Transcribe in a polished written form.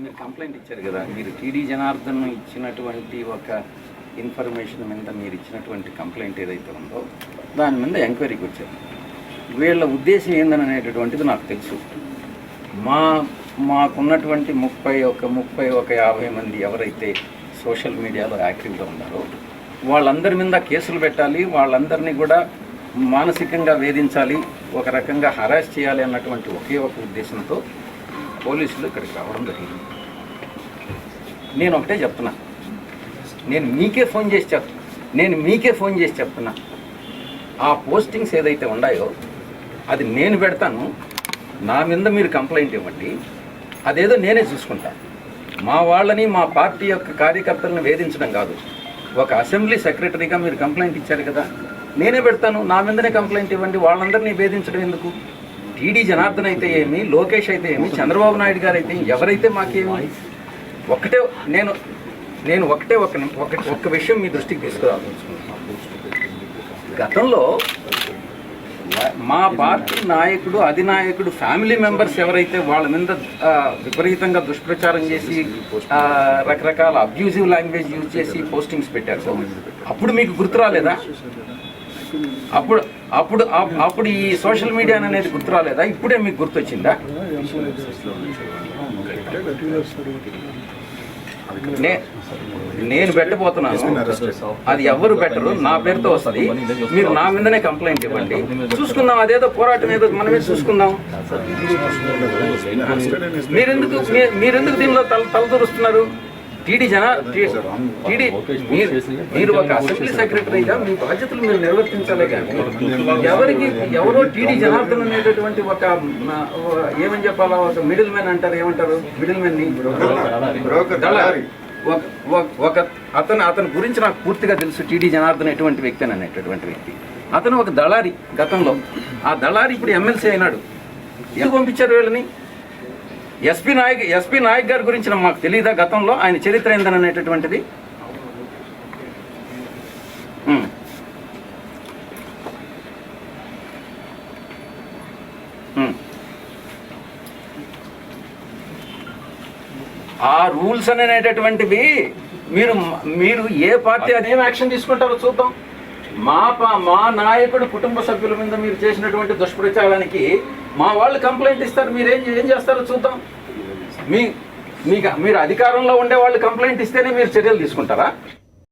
మీరు కంప్లైంట్ ఇచ్చారు కదా, మీరు టీడీ జనార్దన్ ఇచ్చినటువంటి ఒక ఇన్ఫర్మేషన్ మీద మీరు ఇచ్చినటువంటి కంప్లైంట్ ఏదైతే ఉందో దాని మీద ఎంక్వైరీకి వచ్చారు. వీళ్ళ ఉద్దేశం ఏందని అనేటటువంటిది నాకు తెలుసు. మాకున్నటువంటి 50 మంది ఎవరైతే సోషల్ మీడియాలో యాక్టివ్గా ఉన్నారో వాళ్ళందరి మీద కేసులు పెట్టాలి, వాళ్ళందరినీ కూడా మానసికంగా వేధించాలి, ఒక రకంగా హరాస్ చేయాలి అన్నటువంటి ఒకే ఒక ఉద్దేశంతో పోలీసులు ఇక్కడికి రావడం జరిగింది. నేను ఒకటే చెప్తున్నా, నేను మీకే ఫోన్ చేసి చెప్తున్నా, ఆ పోస్టింగ్స్ ఏదైతే ఉన్నాయో అది నేను పెడతాను, నా మీద మీరు కంప్లైంట్ ఇవ్వండి, అదేదో నేనే చూసుకుంటా. మా వాళ్ళని మా పార్టీ యొక్క కార్యకర్తలను వేధించడం కాదు. ఒక అసెంబ్లీ సెక్రటరీగా మీరు కంప్లైంట్ ఇచ్చారు కదా, నేనే పెడతాను, నా మీదనే కంప్లైంట్ ఇవ్వండి. వాళ్ళందరినీ వేధించడం ఎందుకు? టీడీ జనార్దన్ అయితే ఏమి, లోకేష్ అయితే ఏమి, చంద్రబాబు నాయుడు గారు అయితే ఎవరైతే మాకేమి, నేను ఒక్క విషయం మీ దృష్టికి తీసుకురావాలనుకుంటున్నాను. గతంలో మా పార్టీ నాయకుడు, అధినాయకుడు ఫ్యామిలీ మెంబర్స్ ఎవరైతే వాళ్ళ మీద విపరీతంగా దుష్ప్రచారం చేసి రకరకాల అబ్యూజివ్ లాంగ్వేజ్ యూజ్ చేసి పోస్టింగ్స్ పెట్టారు, అప్పుడు మీకు గుర్తు రాలేదా? అప్పుడు ఈ సోషల్ మీడియా అనేది గుర్తు రాలేదా? ఇప్పుడే మీకు గుర్తొచ్చిందా? నేను పెట్టబోతున్నాను, అది ఎవరు పెట్టరు, నా పేరుతో వస్తుంది. మీరు నా మీదనే కంప్లైంట్ ఇవ్వండి, చూసుకుందాం. అదేదో పోరాటం ఏదో మనమే చూసుకుందాం. మీరెందుకు దీనిలో తలదూరుస్తున్నారు? మీరు ఒక అసెంబ్లీ సెక్రటరీగా మీ బాధ్యతలు మీరు నిర్వర్తించాలి. కానీ ఎవరో టీడీ జనార్దన్ అనేటటువంటి ఒక ఏమని చెప్పాలా, ఒక మిడిల్ మ్యాన్ అంటారు, ఏమంటారు మిడిల్ మ్యాన్ని, అతని గురించి నాకు పూర్తిగా తెలుసు. టీడీ జనార్దన్ ఎటువంటి వ్యక్తి అని అనేటటువంటి వ్యక్తి, అతను ఒక దళారి గతంలో. ఆ దళారి ఇప్పుడు ఎమ్మెల్సీ అయినాడు. ఎందుకు పంపించారు వీళ్ళని? ఎస్పీ నాయక్ గారి గురించి మాకు తెలియదా గతంలో ఆయన చరిత్ర ఏందని అనేటటువంటిది? ఆ రూల్స్ అనేటటువంటివి మీరు ఏ పార్టీ అదేం యాక్షన్ తీసుకుంటారో చూద్దాం. మా నాయకుడు కుటుంబ సభ్యుల మీద మీరు చేసినటువంటి దుష్ప్రచారానికి మా వాళ్ళు కంప్లైంట్ ఇస్తారు, మీరు ఏం చేస్తారో చూద్దాం. మీరు అధికారంలో ఉండే వాళ్ళు కంప్లైంట్ ఇస్తేనే మీరు చర్యలు తీసుకుంటారా?